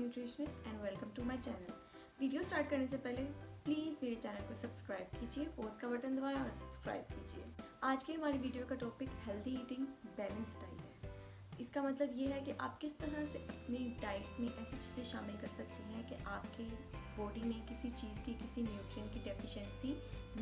Nutritionist and welcome to my channel. Video start करने से पहले प्लीज़ मेरे चैनल को सब्सक्राइब कीजिए, पोस्ट का बटन दबाएं और सब्सक्राइब कीजिए। आज की हमारी वीडियो का topic healthy eating balance diet है। इसका मतलब ये है कि आप किस तरह से अपनी डाइट में ऐसी चीज़ें शामिल कर सकते हैं कि आपके बॉडी में किसी चीज़ की, किसी न्यूट्रिएंट की डेफिशिएंसी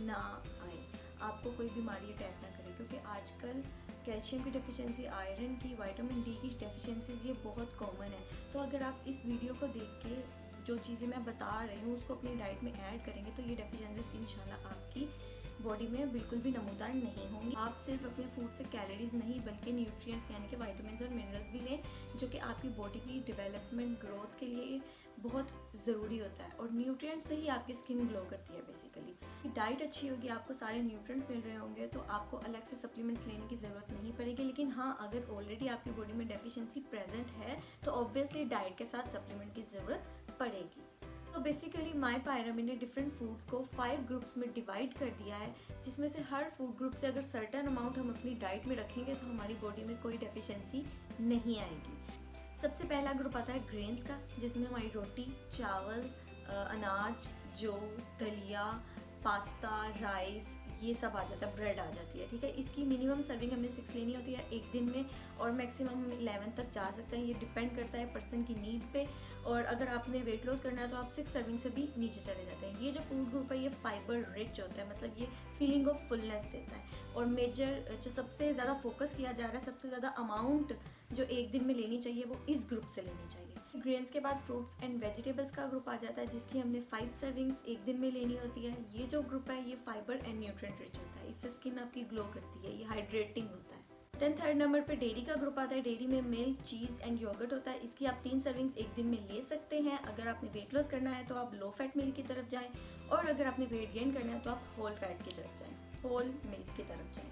ना आए, आपको कोई बीमारी अटैक ना करे। क्योंकि आजकल कैल्शियम की डेफिशिएंसी, आयरन की, विटामिन डी की डेफिशिएंसीज ये बहुत कॉमन है। तो अगर आप इस वीडियो को देख के जो चीज़ें मैं बता रही हूँ उसको अपनी डाइट में ऐड करेंगे तो ये डेफिशिएंसीज इंशाल्लाह आपकी बॉडी में बिल्कुल भी नमूदार नहीं होंगी। आप सिर्फ अपने फूड से कैलोरीज नहीं बल्कि न्यूट्रिएंट्स यानी कि विटामिन और मिनरल्स भी लें, जो कि आपकी बॉडी की डेवलपमेंट, ग्रोथ के लिए बहुत ज़रूरी होता है। और न्यूट्रिएंट्स से ही आपकी स्किन ग्लो करती है। बेसिकली डाइट अच्छी होगी, आपको सारे न्यूट्रिएंट्स मिल रहे होंगे तो आपको अलग से सप्लीमेंट्स लेने की ज़रूरत नहीं पड़ेगी। लेकिन हाँ, अगर ऑलरेडी आपकी बॉडी में डेफिशिएंसी प्रेजेंट है तो ऑब्वियसली डाइट के साथ सप्लीमेंट की ज़रूरत पड़ेगी। तो बेसिकली माय पायरामिड ने डिफरेंट फूड्स को 5 ग्रुप्स में डिवाइड कर दिया है, जिसमें से हर फूड ग्रुप से अगर सर्टेन अमाउंट हम अपनी डाइट में रखेंगे तो हमारी बॉडी में कोई डेफिशिएंसी नहीं आएगी। सबसे पहला ग्रुप आता है ग्रेन्स का, जिसमें हमारी रोटी, चावल, अनाज, जौ, दलिया, पास्ता, राइस, ये सब आ जाता है, ब्रेड आ जाती है। ठीक है, इसकी मिनिमम सर्विंग हमें 6 लेनी होती है एक दिन में और मैक्सिमम 11 तक जा सकते हैं। ये डिपेंड करता है पर्सन की नीड पे। और अगर आपने वेट लॉस करना है तो आप 6 सर्विंग से भी नीचे चले जाते हैं। ये जो फूड ग्रुप है ये फाइबर रिच होता है, मतलब ये फीलिंग ऑफ फुलनेस देता है। और मेजर जो सबसे ज़्यादा फोकस किया जा रहा है, सबसे ज़्यादा अमाउंट जो एक दिन में लेनी चाहिए वो इस ग्रुप से लेनी चाहिए। ग्रेन्स के बाद फ्रूट्स एंड वेजिटेबल्स का ग्रुप आ जाता है, जिसकी हमने 5 सर्विंग्स एक दिन में लेनी होती है। ये जो ग्रुप है ये फाइबर एंड न्यूट्रिएंट रिच होता है, इससे स्किन आपकी ग्लो करती है, ये हाइड्रेटिंग होता है। देन थर्ड नंबर पे डेयरी का ग्रुप आता है। डेयरी में मिल्क, चीज़ एंड योगर्ट होता है। इसकी आप 3 सर्विंग्स एक दिन में ले सकते हैं। अगर आपने वेट लॉस करना है तो आप लो फैट मिल्क की तरफ जाएं, और अगर आपने वेट गेन करना है तो आप होल फैट की तरफ जाएं, होल मिल्क की तरफ जाएं।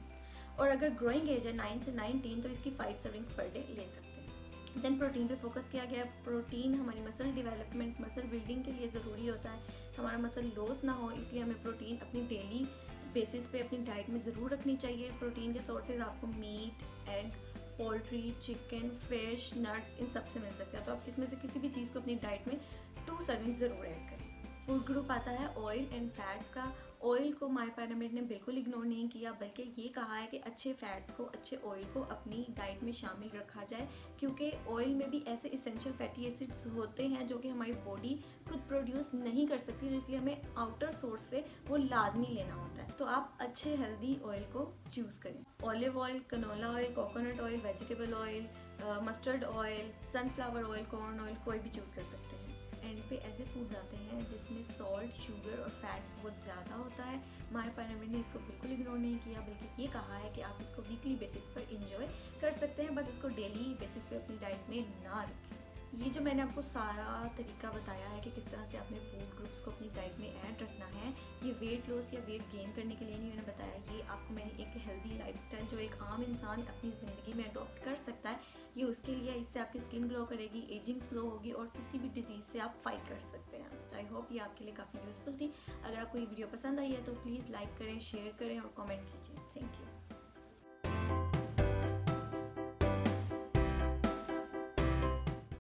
और अगर ग्रोइंग एज है 9 से 19 तो इसकी 5 सर्विंग्स पर डे ले सकते हैं। देन प्रोटीन पे फोकस किया गया है। प्रोटीन हमारी मसल डेवलपमेंट, मसल बिल्डिंग के लिए ज़रूरी होता है। हमारा मसल लॉस ना हो, इसलिए हमें प्रोटीन अपनी डेली बेसिस पे अपनी डाइट में ज़रूर रखनी चाहिए। प्रोटीन के सोर्सेज आपको meat, egg, poultry, chicken, fish, nuts, इन सब से मिल सकता है। तो आप इसमें से किसी भी चीज़ को अपनी डाइट में 2 सर्विंग ज़रूर ऐड करें। फूड ग्रुप आता है ऑयल एंड फैट्स का। ऑयल को माय पायरामिड ने बिल्कुल इग्नोर नहीं किया, बल्कि ये कहा है कि अच्छे फैट्स को, अच्छे ऑयल को अपनी डाइट में शामिल रखा जाए, क्योंकि ऑयल में भी ऐसे इसेंशियल फैटी एसिड्स होते हैं जो कि हमारी बॉडी खुद प्रोड्यूस नहीं कर सकती, इसलिए हमें आउटर सोर्स से वो लाजमी लेना होता है। तो आप अच्छे हेल्दी ऑयल को चूज़ करें। Olive oil, canola oil, coconut oil, vegetable oil, mustard oil, sunflower oil, corn oil, कोई भी चूज़ कर सकते हैं। एंड पे ऐसे फूड्स आते हैं जिसमें सॉल्ट, शुगर और फैट बहुत ज़्यादा होता है। माय पायरामिड ने इसको बिल्कुल इग्नोर नहीं किया, बल्कि ये कहा है कि आप इसको वीकली बेसिस पर इंजॉय कर सकते हैं, बस इसको डेली बेसिस पे अपनी डाइट में ना रखें। ये जो मैंने आपको सारा तरीका बताया है कि किस तरह से आपने फूड ग्रुप्स को अपनी डाइट में ऐड रखना है, ये वेट लॉस या वेट गेन करने के लिए नहीं मैंने बताया। ये आपको मैंने एक हेल्दी लाइफस्टाइल जो एक आम इंसान अपनी ज़िंदगी में अडॉप्ट कर सकता है, ये उसके लिए। इससे आपकी स्किन ग्लो करेगी, एजिंग स्लो होगी और किसी भी डिजीज़ से आप फाइट कर सकते हैं। आई होप ये आपके लिए काफ़ी यूज़फुल थी। अगर आपको ये वीडियो पसंद आई है तो प्लीज़ लाइक करें, शेयर करें और कमेंट कीजिए। Thank you.